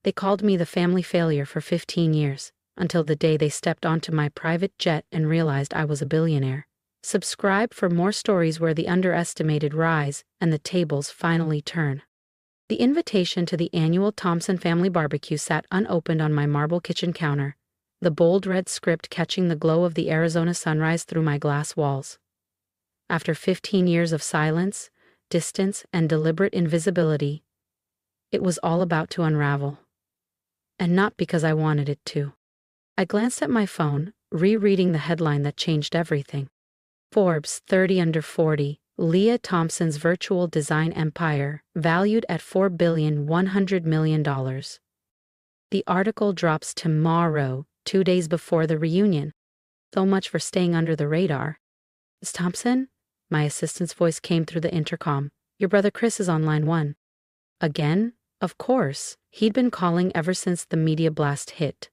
They called me the family failure for 15 years, until the day they stepped onto my private jet and realized I was a billionaire. Subscribe for more stories where the underestimated rise and the tables finally turn. The invitation to the annual Thompson family barbecue sat unopened on my marble kitchen counter, the bold red script catching the glow of the Arizona sunrise through my glass walls. After 15 years of silence, distance, and deliberate invisibility, it was all about to unravel. And not because I wanted it to. I glanced at my phone, rereading the headline that changed everything. Forbes 30 under 40, Leah Thompson's virtual design empire, valued at $4,100,000,000. The article drops tomorrow, 2 days before the reunion. So much for staying under the radar. Miss Thompson? My assistant's voice came through the intercom. Your brother Chris is on line 1. Again? Of course. He'd been calling ever since the media blast hit.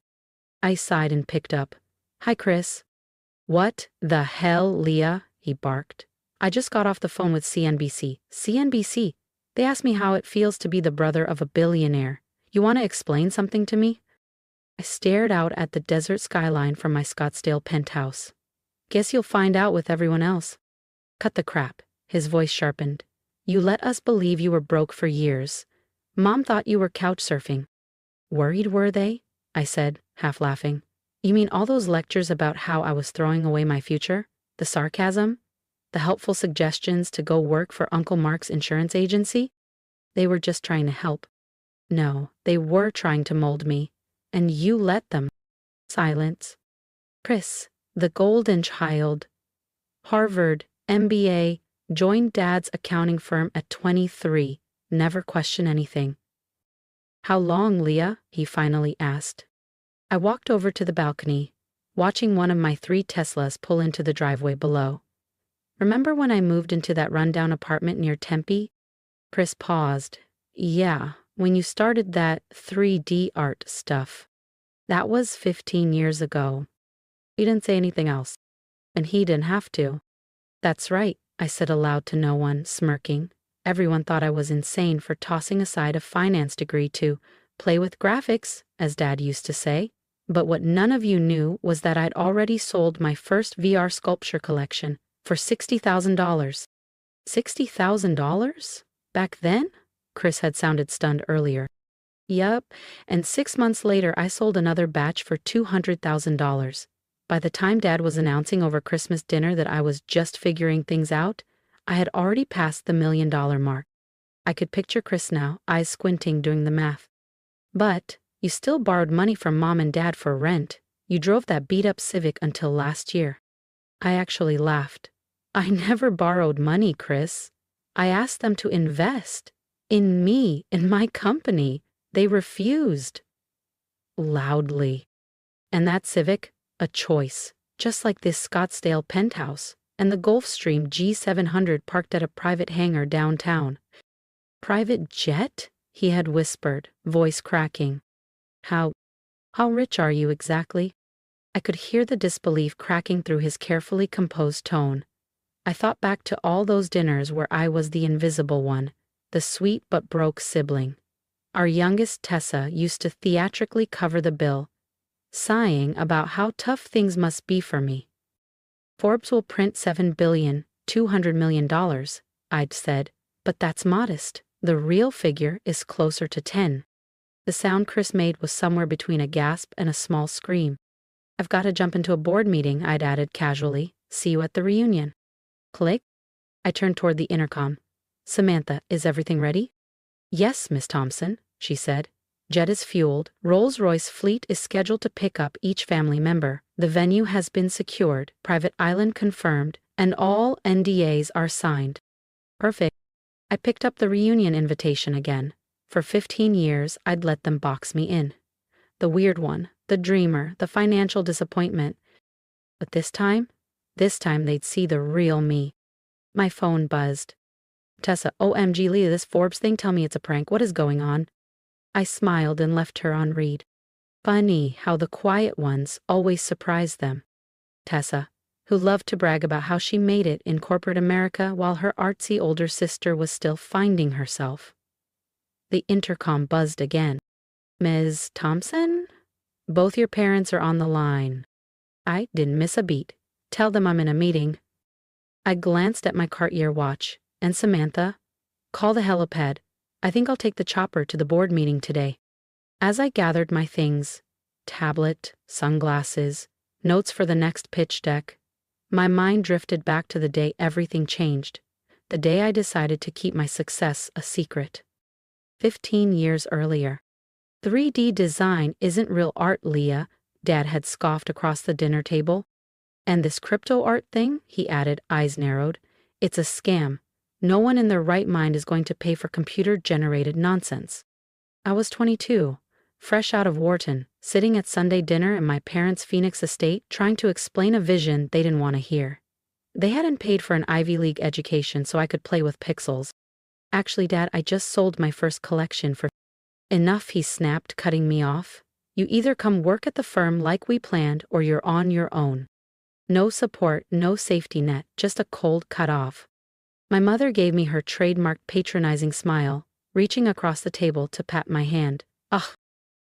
I sighed and picked up. Hi, Chris. What the hell, Leah? He barked. I just got off the phone with CNBC. CNBC? They asked me how it feels to be the brother of a billionaire. You want to explain something to me? I stared out at the desert skyline from my Scottsdale penthouse. Guess you'll find out with everyone else. Cut the crap. His voice sharpened. You let us believe you were broke for years. Mom thought you were couch surfing. Worried, were they? I said, half laughing. You mean all those lectures about how I was throwing away my future? The sarcasm? The helpful suggestions to go work for Uncle Mark's insurance agency? They were just trying to help. No, they were trying to mold me. And you let them. Silence. Chris, the golden child. Harvard, MBA, joined Dad's accounting firm at 23. Never question anything. How long, Leah? He finally asked. I walked over to the balcony, watching one of my 3 Teslas pull into the driveway below. Remember when I moved into that rundown apartment near Tempe? Chris paused. Yeah, when you started that 3D art stuff. That was 15 years ago. He didn't say anything else. And he didn't have to. That's right, I said aloud to no one, smirking. Everyone thought I was insane for tossing aside a finance degree to play with graphics, as Dad used to say. But what none of you knew was that I'd already sold my first VR sculpture collection for $60,000. $60,000? Back then? Chris had sounded stunned earlier. Yup, and 6 months later I sold another batch for $200,000. By the time Dad was announcing over Christmas dinner that I was just figuring things out, I had already passed the $1 million mark. I could picture Chris now, eyes squinting doing the math. But you still borrowed money from Mom and Dad for rent. You drove that beat-up Civic until last year. I actually laughed. I never borrowed money, Chris. I asked them to invest. In me, in my company. They refused. Loudly. And that Civic? A choice. Just like this Scottsdale penthouse. And the Gulfstream G700 parked at a private hangar downtown. Private jet? He had whispered, voice cracking. How rich are you exactly? I could hear the disbelief cracking through his carefully composed tone. I thought back to all those dinners where I was the invisible one, the sweet but broke sibling. Our youngest Tessa used to theatrically cover the bill, sighing about how tough things must be for me. Forbes will print $7,200,000,000, I'd said, but that's modest. The real figure is closer to 10. The sound Chris made was somewhere between a gasp and a small scream. I've got to jump into a board meeting, I'd added casually. See you at the reunion. Click. I turned toward the intercom. Samantha, is everything ready? Yes, Miss Thompson, she said. Jet is fueled. Rolls-Royce fleet is scheduled to pick up each family member. The venue has been secured, private island confirmed, and all NDAs are signed. Perfect. I picked up the reunion invitation again. For 15 years, I'd let them box me in. The weird one, the dreamer, the financial disappointment. But this time they'd see the real me. My phone buzzed. Tessa, OMG Leah, this Forbes thing, tell me it's a prank. What is going on? I smiled and left her on read. Funny how the quiet ones always surprise them. Tessa, who loved to brag about how she made it in corporate America while her artsy older sister was still finding herself. The intercom buzzed again. Ms. Thompson? Both your parents are on the line. I didn't miss a beat. Tell them I'm in a meeting. I glanced at my Cartier watch. And Samantha? Call the helipad. I think I'll take the chopper to the board meeting today. As I gathered my things, tablet, sunglasses, notes for the next pitch deck, my mind drifted back to the day everything changed, the day I decided to keep my success a secret. 15 years earlier. 3D design isn't real art, Leah, Dad had scoffed across the dinner table. And this crypto art thing, he added, eyes narrowed, it's a scam. No one in their right mind is going to pay for computer-generated nonsense. I was 22, fresh out of Wharton, sitting at Sunday dinner in my parents' Phoenix estate trying to explain a vision they didn't want to hear. They hadn't paid for an Ivy League education so I could play with pixels. Actually, Dad, I just sold my first collection for enough, he snapped, cutting me off. You either come work at the firm like we planned or you're on your own. No support, no safety net, just a cold cut-off. My mother gave me her trademark patronizing smile, reaching across the table to pat my hand. Ugh,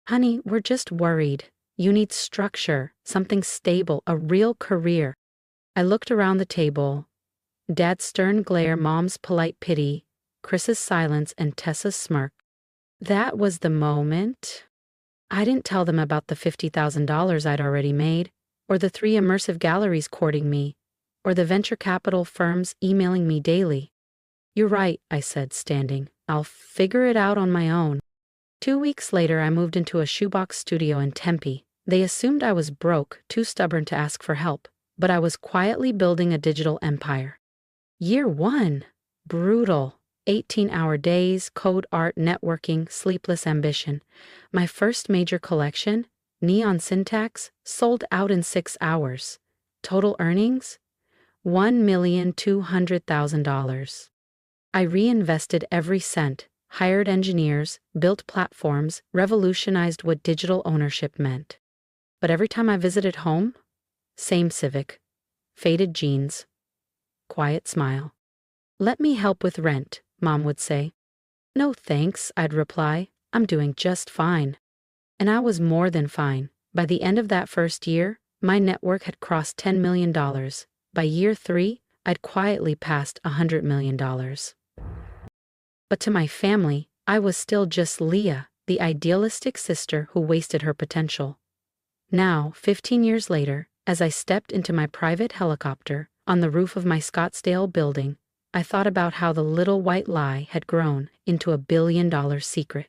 honey, we're just worried. You need structure, something stable, a real career. I looked around the table. Dad's stern glare, Mom's polite pity, Chris's silence, and Tessa's smirk. That was the moment. I didn't tell them about the $50,000 I'd already made, or the 3 immersive galleries courting me, or the venture capital firms emailing me daily. You're right, I said, standing. I'll figure it out on my own. 2 weeks later, I moved into a shoebox studio in Tempe. They assumed I was broke, too stubborn to ask for help, but I was quietly building a digital empire. Year 1. Brutal. 18-hour days, code art, networking, sleepless ambition. My first major collection, Neon Syntax, sold out in 6 hours. Total earnings? $1,200,000. I reinvested every cent, hired engineers, built platforms, revolutionized what digital ownership meant. But every time I visited home, same Civic, faded jeans, quiet smile. Let me help with rent, Mom would say. No thanks, I'd reply. I'm doing just fine. And I was more than fine. By the end of that first year, my network had crossed $10 million. By year 3, I'd quietly passed $100 million. But to my family, I was still just Leah, the idealistic sister who wasted her potential. Now, 15 years later, as I stepped into my private helicopter on the roof of my Scottsdale building, I thought about how the little white lie had grown into a billion-dollar secret.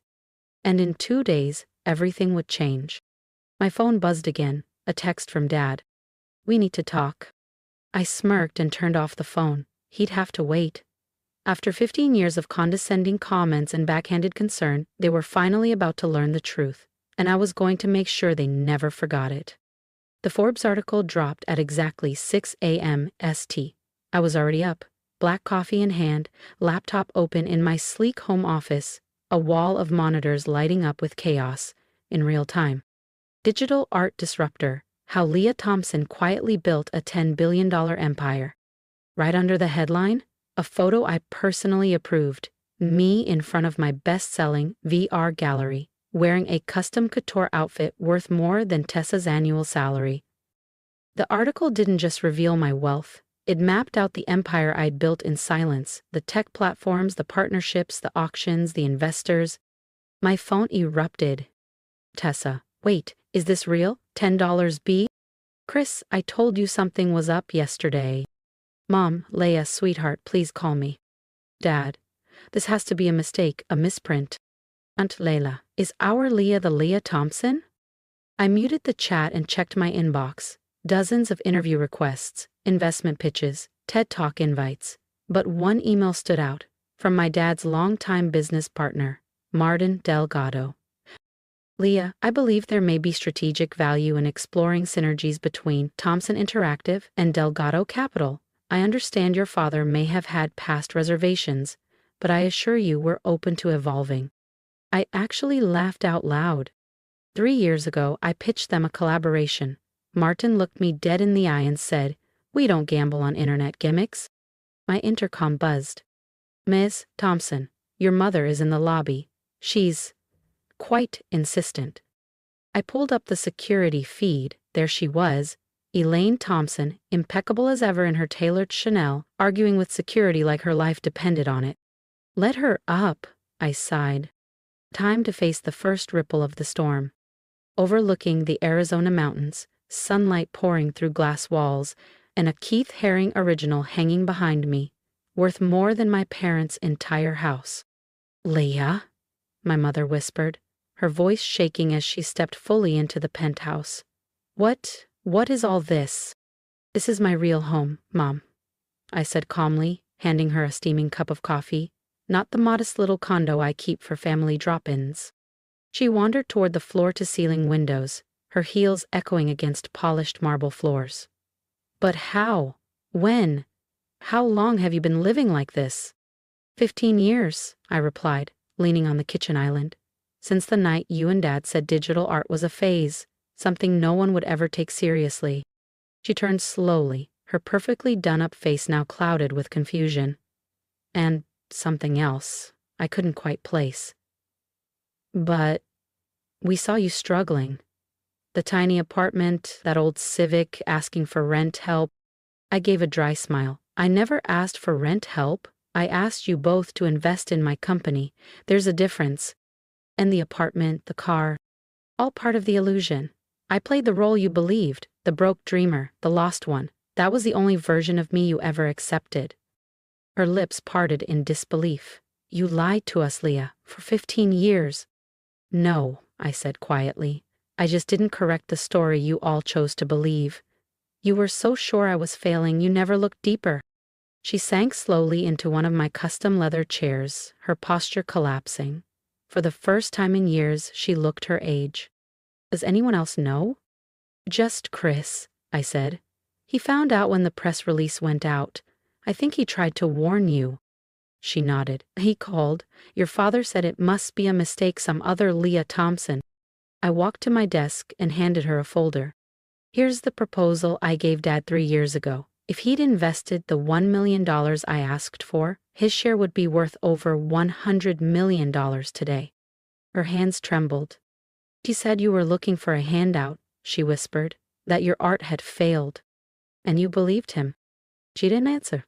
And in 2 days, everything would change. My phone buzzed again, a text from Dad. We need to talk. I smirked and turned off the phone. He'd have to wait. After 15 years of condescending comments and backhanded concern, they were finally about to learn the truth, and I was going to make sure they never forgot it. The Forbes article dropped at exactly 6 a.m. ST. I was already up, black coffee in hand, laptop open in my sleek home office, a wall of monitors lighting up with chaos, in real time. Digital art disruptor, how Leah Thompson quietly built a $10 billion empire. Right under the headline, a photo I personally approved, me in front of my best-selling VR gallery, wearing a custom couture outfit worth more than Tessa's annual salary. The article didn't just reveal my wealth, it mapped out the empire I'd built in silence, the tech platforms, the partnerships, the auctions, the investors. My phone erupted. Tessa, wait, is this real? $10 B? Chris, I told you something was up yesterday. Mom, Leah, sweetheart, please call me. Dad, this has to be a mistake, a misprint. Aunt Layla, is our Leah the Leah Thompson? I muted the chat and checked my inbox. Dozens of interview requests, investment pitches, TED Talk invites. But one email stood out, from my dad's longtime business partner, Martin Delgado. Leah, I believe there may be strategic value in exploring synergies between Thompson Interactive and Delgado Capital. I understand your father may have had past reservations, but I assure you we're open to evolving. I actually laughed out loud. 3 years ago, I pitched them a collaboration. Martin looked me dead in the eye and said, "We don't gamble on internet gimmicks." My intercom buzzed. "Ms. Thompson, your mother is in the lobby. She's quite insistent. I pulled up the security feed. There she was, Elaine Thompson, impeccable as ever in her tailored Chanel, arguing with security like her life depended on it. Let her up, I sighed. Time to face the first ripple of the storm. Overlooking the Arizona mountains, sunlight pouring through glass walls, and a Keith Haring original hanging behind me, worth more than my parents' entire house. Leah, my mother whispered, her voice shaking as she stepped fully into the penthouse. What is all this? This is my real home, Mom, I said calmly, handing her a steaming cup of coffee, not the modest little condo I keep for family drop-ins. She wandered toward the floor-to-ceiling windows, her heels echoing against polished marble floors. But how? When? How long have you been living like this? 15 years, I replied, leaning on the kitchen island. Since the night you and Dad said digital art was a phase, something no one would ever take seriously. She turned slowly, her perfectly done-up face now clouded with confusion. And something else I couldn't quite place. But we saw you struggling. The tiny apartment, that old Civic asking for rent help. I gave a dry smile. I never asked for rent help. I asked you both to invest in my company. There's a difference. And the apartment, the car, all part of the illusion. I played the role you believed, the broke dreamer, the lost one. That was the only version of me you ever accepted. Her lips parted in disbelief. You lied to us, Leah, for 15 years. No, I said quietly. I just didn't correct the story you all chose to believe. You were so sure I was failing, you never looked deeper. She sank slowly into one of my custom leather chairs, her posture collapsing. For the first time in years, she looked her age. Does anyone else know? Just Chris, I said. He found out when the press release went out. I think he tried to warn you. She nodded. He called. Your father said it must be a mistake, some other Leah Thompson. I walked to my desk and handed her a folder. Here's the proposal I gave Dad 3 years ago. If he'd invested the $1 million I asked for, his share would be worth over $100 million today. Her hands trembled. He said you were looking for a handout, she whispered, that your art had failed. And you believed him. She didn't answer.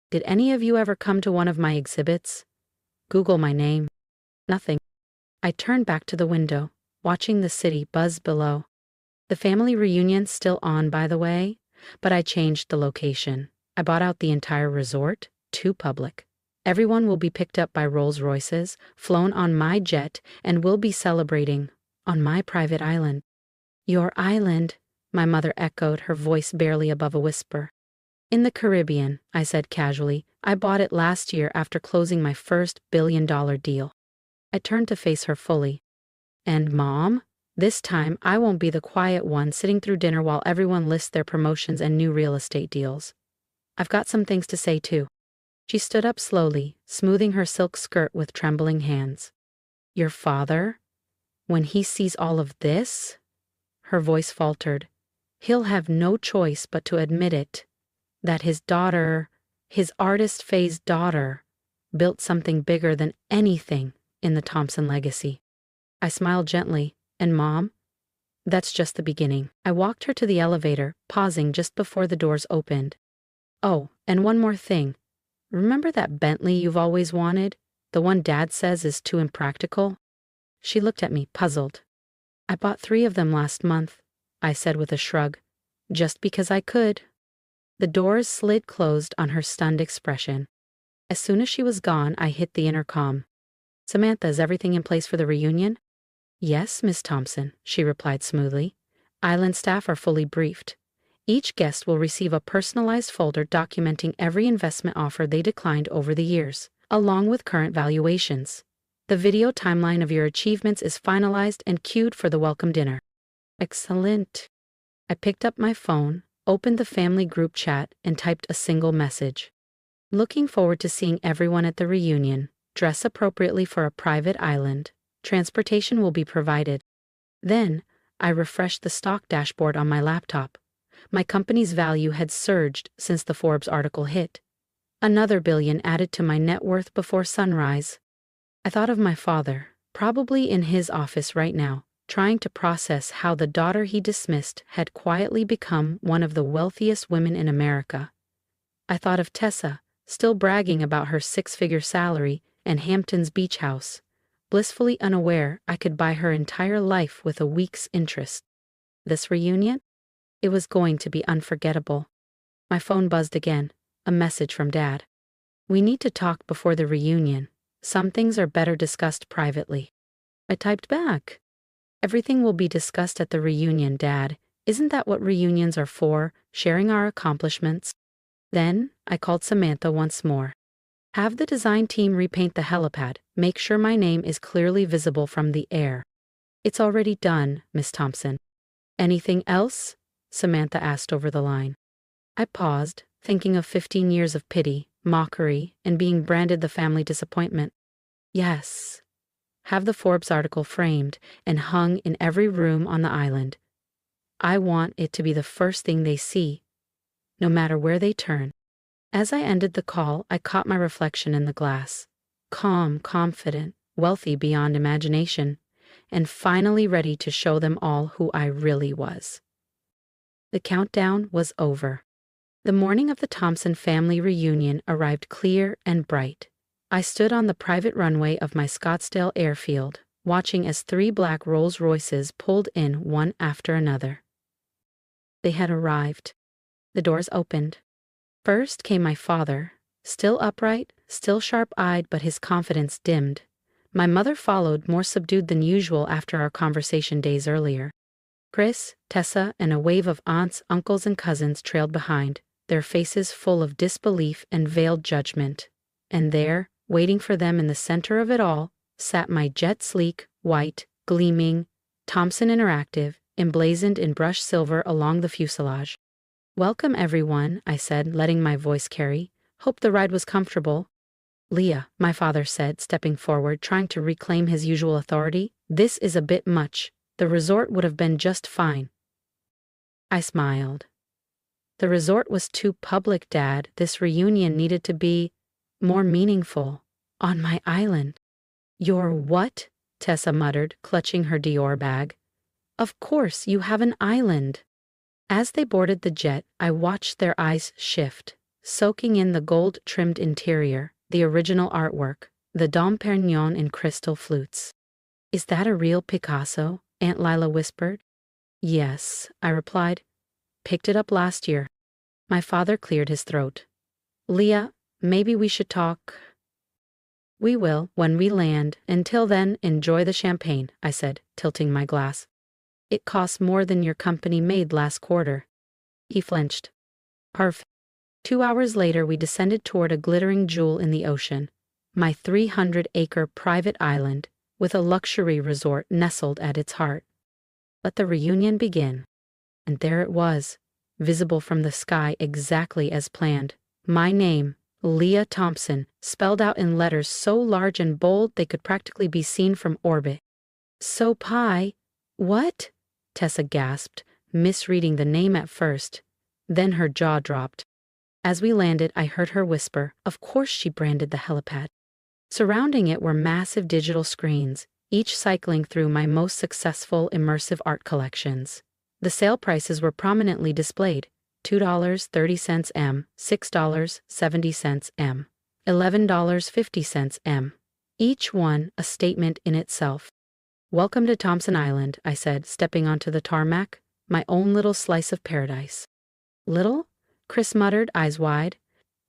Did any of you ever come to one of my exhibits? Google my name. Nothing. I turned back to the window, watching the city buzz below. The family reunion's still on, by the way, but I changed the location. I bought out the entire resort, too public. Everyone will be picked up by Rolls-Royces, flown on my jet, and we'll be celebrating on my private island. Your island, my mother echoed, her voice barely above a whisper. In the Caribbean, I said casually. I bought it last year after closing my first billion-dollar deal. I turned to face her fully. And Mom? This time, I won't be the quiet one sitting through dinner while everyone lists their promotions and new real estate deals. I've got some things to say, too. She stood up slowly, smoothing her silk skirt with trembling hands. Your father? When he sees all of this? Her voice faltered. He'll have no choice but to admit it. That his daughter, his artist phase daughter, built something bigger than anything in the Thompson legacy. I smiled gently. And Mom? That's just the beginning. I walked her to the elevator, pausing just before the doors opened. Oh, and one more thing. Remember that Bentley you've always wanted? The one Dad says is too impractical? She looked at me, puzzled. I bought 3 of them last month, I said with a shrug. Just because I could. The doors slid closed on her stunned expression. As soon as she was gone, I hit the intercom. Samantha, is everything in place for the reunion? Yes, Miss Thompson, she replied smoothly. Island staff are fully briefed. Each guest will receive a personalized folder documenting every investment offer they declined over the years, along with current valuations. The video timeline of your achievements is finalized and queued for the welcome dinner. Excellent. I picked up my phone, opened the family group chat, and typed a single message. Looking forward to seeing everyone at the reunion. Dress appropriately for a private island. Transportation will be provided. Then, I refreshed the stock dashboard on my laptop. My company's value had surged since the Forbes article hit. Another $1 billion added to my net worth before sunrise. I thought of my father, probably in his office right now, trying to process how the daughter he dismissed had quietly become one of the wealthiest women in America. I thought of Tessa, still bragging about her six-figure salary and Hampton's beach house, blissfully unaware I could buy her entire life with a week's interest. This reunion? It was going to be unforgettable. My phone buzzed again, a message from Dad. "We need to talk before the reunion. Some things are better discussed privately." I typed back, "Everything will be discussed at the reunion, Dad. Isn't that what reunions are for, sharing our accomplishments?" Then I called Samantha once more. "Have the design team repaint the helipad. Make sure my name is clearly visible from the air." "It's already done, Miss Thompson." "Anything else?" Samantha asked over the line. I paused, thinking of 15 years of pity, mockery, and being branded the family disappointment. "Yes. Have the Forbes article framed and hung in every room on the island. I want it to be the first thing they see, no matter where they turn." As I ended the call, I caught my reflection in the glass. Calm, confident, wealthy beyond imagination, and finally ready to show them all who I really was. The countdown was over. The morning of the Thompson family reunion arrived clear and bright. I stood on the private runway of my Scottsdale airfield, watching as 3 black Rolls-Royces pulled in one after another. They had arrived. The doors opened. First came my father, still upright, still sharp-eyed, but his confidence dimmed. My mother followed, more subdued than usual after our conversation days earlier. Chris, Tessa, and a wave of aunts, uncles, and cousins trailed behind, their faces full of disbelief and veiled judgment. And there, waiting for them in the center of it all, sat my jet-sleek, white, gleaming Thompson Interactive, emblazoned in brushed silver along the fuselage. "Welcome, everyone," I said, letting my voice carry. "Hope the ride was comfortable." "Leah," my father said, stepping forward, trying to reclaim his usual authority, "this is a bit much. The resort would have been just fine." I smiled. "The resort was too public, Dad. This reunion needed to be more meaningful. On my island." "Your what?" Tessa muttered, clutching her Dior bag. "Of course, you have an island." As they boarded the jet, I watched their eyes shift, soaking in the gold-trimmed interior, the original artwork, the Dom Perignon in crystal flutes. "Is that a real Picasso?" Aunt Lila whispered. "Yes," I replied. "Picked it up last year." My father cleared his throat. "Leah, maybe we should talk." "We will, when we land. Until then, enjoy the champagne," I said, tilting my glass. "It costs more than your company made last quarter." He flinched. "Perfect." 2 hours later, we descended toward a glittering jewel in the ocean, my 300-acre private island, with a luxury resort nestled at its heart. Let the reunion begin. And there it was, visible from the sky exactly as planned. My name, Leah Thompson, spelled out in letters so large and bold they could practically be seen from orbit. "So Pi, what?" Tessa gasped, misreading the name at first. Then her jaw dropped. As we landed, I heard her whisper, "Of course she branded the helipad." Surrounding it were massive digital screens, each cycling through my most successful immersive art collections. The sale prices were prominently displayed: $2.30 M, $6.70 M, $11.50 M. Each one a statement in itself. "Welcome to Thompson Island," I said, stepping onto the tarmac, "my own little slice of paradise." "Little?" Chris muttered, eyes wide.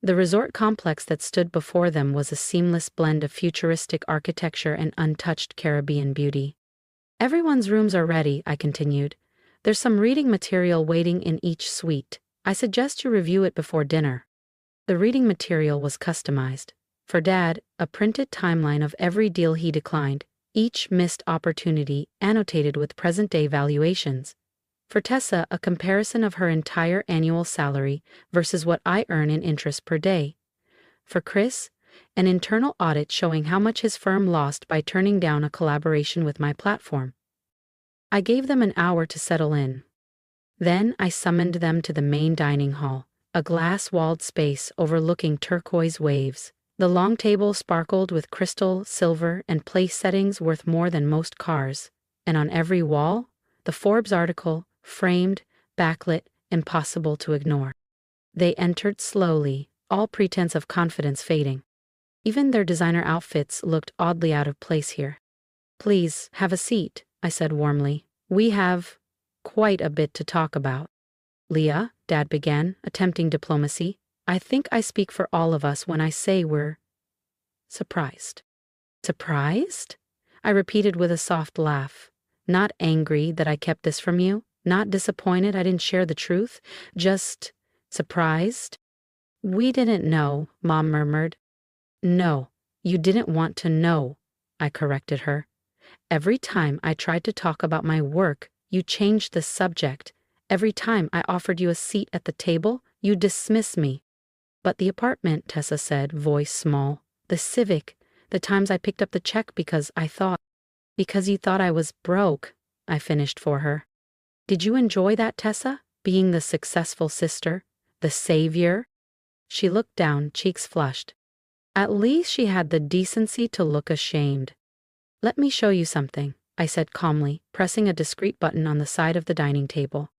The resort complex that stood before them was a seamless blend of futuristic architecture and untouched Caribbean beauty. "Everyone's rooms are ready," I continued. "There's some reading material waiting in each suite. I suggest you review it before dinner." The reading material was customized. For Dad, a printed timeline of every deal he declined, each missed opportunity annotated with present-day valuations. For Tessa, a comparison of her entire annual salary versus what I earn in interest per day. For Chris, an internal audit showing how much his firm lost by turning down a collaboration with my platform. I gave them an hour to settle in. Then I summoned them to the main dining hall, a glass-walled space overlooking turquoise waves, The long table sparkled with crystal, silver, and place settings worth more than most cars, and on every wall, the Forbes article, framed, backlit, impossible to ignore. They entered slowly, all pretense of confidence fading. Even their designer outfits looked oddly out of place here. "Please, have a seat," I said warmly. "We have quite a bit to talk about." "Leah," Dad began, attempting diplomacy, "I think I speak for all of us when I say we're surprised." "Surprised?" I repeated with a soft laugh. "Not angry that I kept this from you, not disappointed I didn't share the truth, just surprised." "We didn't know," Mom murmured. "No, you didn't want to know," I corrected her. "Every time I tried to talk about my work, you changed the subject. Every time I offered you a seat at the table, you dismissed me." "But the apartment," Tessa said, voice small. "The Civic. The times I picked up the check because you thought I was broke," I finished for her. "Did you enjoy that, Tessa? Being the successful sister? The savior?" She looked down, cheeks flushed. At least she had the decency to look ashamed. "Let me show you something," I said calmly, pressing a discreet button on the side of the dining table.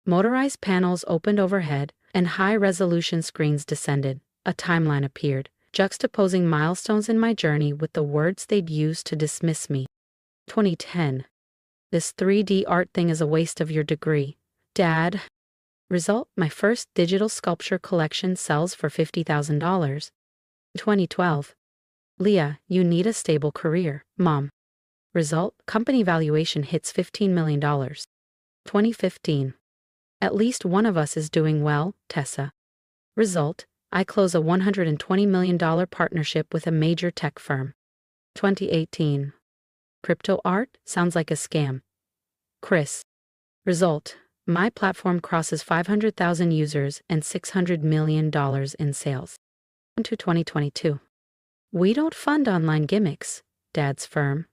Motorized panels opened overhead, and high-resolution screens descended. A timeline appeared, juxtaposing milestones in my journey with the words they'd used to dismiss me. 2010. "This 3D art thing is a waste of your degree, Dad." Result: my first digital sculpture collection sells for $50,000. 2012. "Leah, you need a stable career, Mom." Result: company valuation hits $15 million. 2015. "At least one of us is doing well, Tessa." Result: I close a $120 million partnership with a major tech firm. 2018. "Crypto art sounds like a scam, Chris." Result: my platform crosses 500,000 users and $600 million in sales. To 2022. "We don't fund online gimmicks, Dad's firm."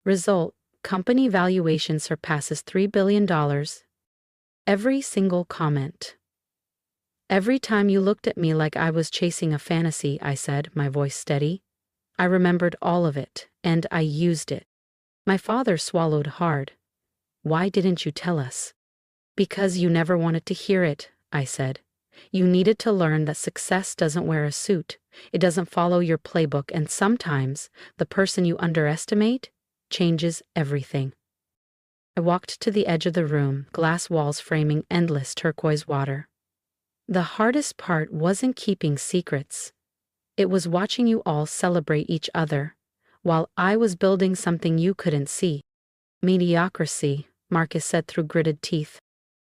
Result: company valuation surpasses $3 billion. Every single comment. "Every time you looked at me like I was chasing a fantasy," I said, my voice steady. "I remembered all of it, and I used it." My father swallowed hard. "Why didn't you tell us?" "Because you never wanted to hear it," I said. "You needed to learn that success doesn't wear a suit. It doesn't follow your playbook, and sometimes the person you underestimate changes everything." I walked to the edge of the room, glass walls framing endless turquoise water. "The hardest part wasn't keeping secrets. It was watching you all celebrate each other, while I was building something you couldn't see." "Mediocrity," Marcus said through gritted teeth.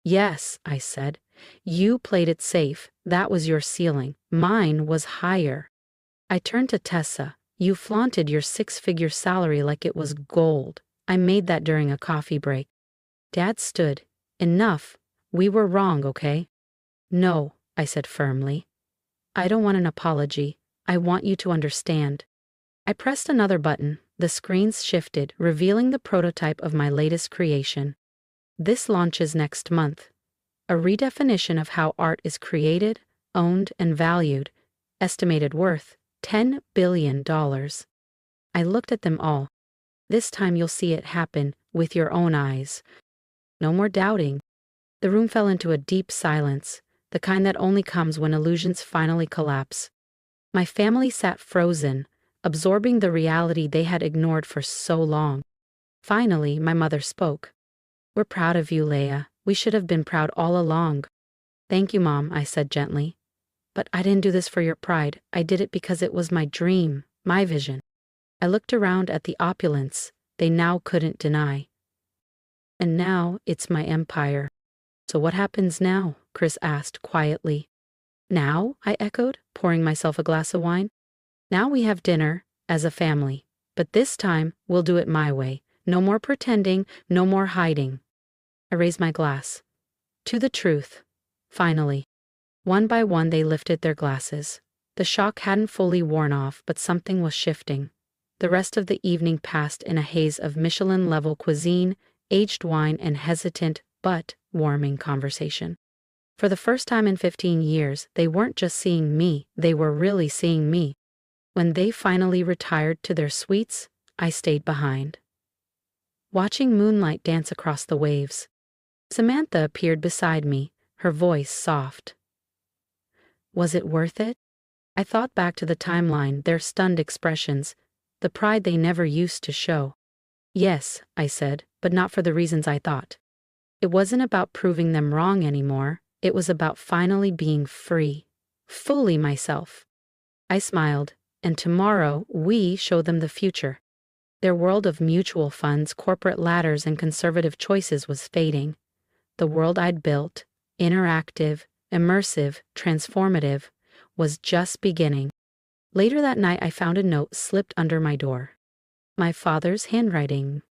"Yes," I said. "You played it safe. That was your ceiling. Mine was higher." I turned to Tessa. "You flaunted your six-figure salary like it was gold. I made that during a coffee break." Dad stood. "Enough. We were wrong, okay?" "No," I said firmly. "I don't want an apology. I want you to understand." I pressed another button. The screens shifted, revealing the prototype of my latest creation. "This launches next month. A redefinition of how art is created, owned, and valued. Estimated worth $10 billion. I looked at them all. "This time you'll see it happen with your own eyes. No more doubting." The room fell into a deep silence, the kind that only comes when illusions finally collapse. My family sat frozen, absorbing the reality they had ignored for so long. Finally, my mother spoke. "We're proud of you, Leah. We should have been proud all along." "Thank you, Mom," I said gently. "But I didn't do this for your pride. I did it because it was my dream, my vision." I looked around at the opulence they now couldn't deny. "And now it's my empire." "So what happens now?" Chris asked quietly. "Now?" I echoed, pouring myself a glass of wine. "Now we have dinner, as a family. But this time, we'll do it my way. No more pretending, no more hiding." I raised my glass. "To the truth." Finally. One by one they lifted their glasses. The shock hadn't fully worn off, but something was shifting. The rest of the evening passed in a haze of Michelin-level cuisine, aged wine, and hesitant but warming conversation. For the first time in 15 years, they weren't just seeing me, they were really seeing me. When they finally retired to their suites, I stayed behind, watching moonlight dance across the waves. Samantha appeared beside me, her voice soft. Was it worth it? I thought back to the timeline, their stunned expressions, the pride they never used to show. Yes, I said, but not for the reasons I thought. It wasn't about proving them wrong anymore, it was about finally being free, fully myself. I smiled, and tomorrow we show them the future. Their world of mutual funds, corporate ladders, and conservative choices was fading. The world I'd built, interactive, immersive, transformative, was just beginning. Later that night, I found a note slipped under my door. My father's handwriting.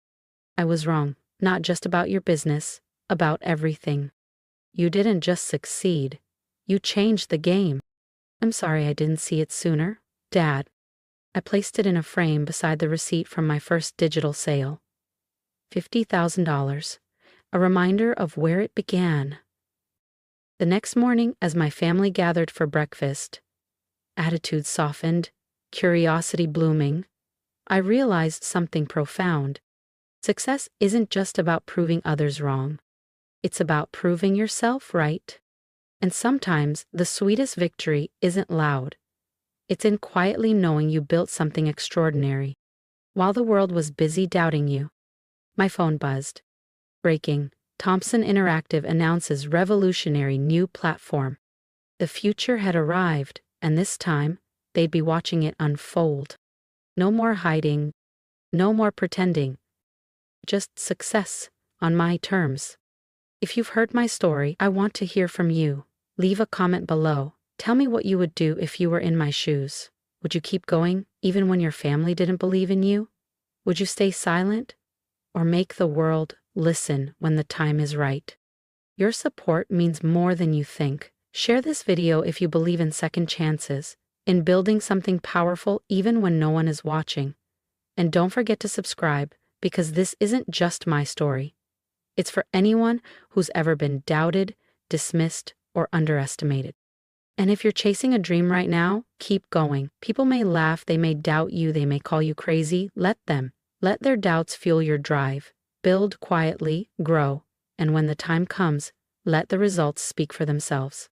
I was wrong, not just about your business, about everything. You didn't just succeed, you changed the game. I'm sorry I didn't see it sooner, Dad. I placed it in a frame beside the receipt from my first digital sale. $50,000, a reminder of where it began. The next morning, as my family gathered for breakfast, attitudes softened, curiosity blooming, I realized something profound. Success isn't just about proving others wrong. It's about proving yourself right. And sometimes the sweetest victory isn't loud. It's in quietly knowing you built something extraordinary. While the world was busy doubting you, my phone buzzed. Breaking. Thomson Interactive announces revolutionary new platform. The future had arrived, and this time, they'd be watching it unfold. No more hiding, no more pretending. Just success, on my terms. If you've heard my story, I want to hear from you. Leave a comment below. Tell me what you would do if you were in my shoes. Would you keep going, even when your family didn't believe in you? Would you stay silent? Or make the world listen when the time is right? Your support means more than you think. Share this video if you believe in second chances, in building something powerful even when no one is watching. And don't forget to subscribe, because this isn't just my story. It's for anyone who's ever been doubted, dismissed, or underestimated. And if you're chasing a dream right now, keep going. People may laugh, they may doubt you, they may call you crazy. Let them. Let their doubts fuel your drive. Build quietly, grow, and when the time comes, let the results speak for themselves.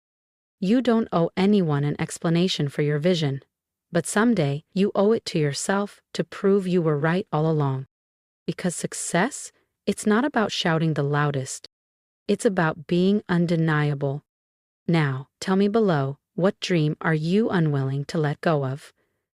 You don't owe anyone an explanation for your vision, but someday you owe it to yourself to prove you were right all along. Because success, it's not about shouting the loudest. It's about being undeniable. Now, tell me below, what dream are you unwilling to let go of?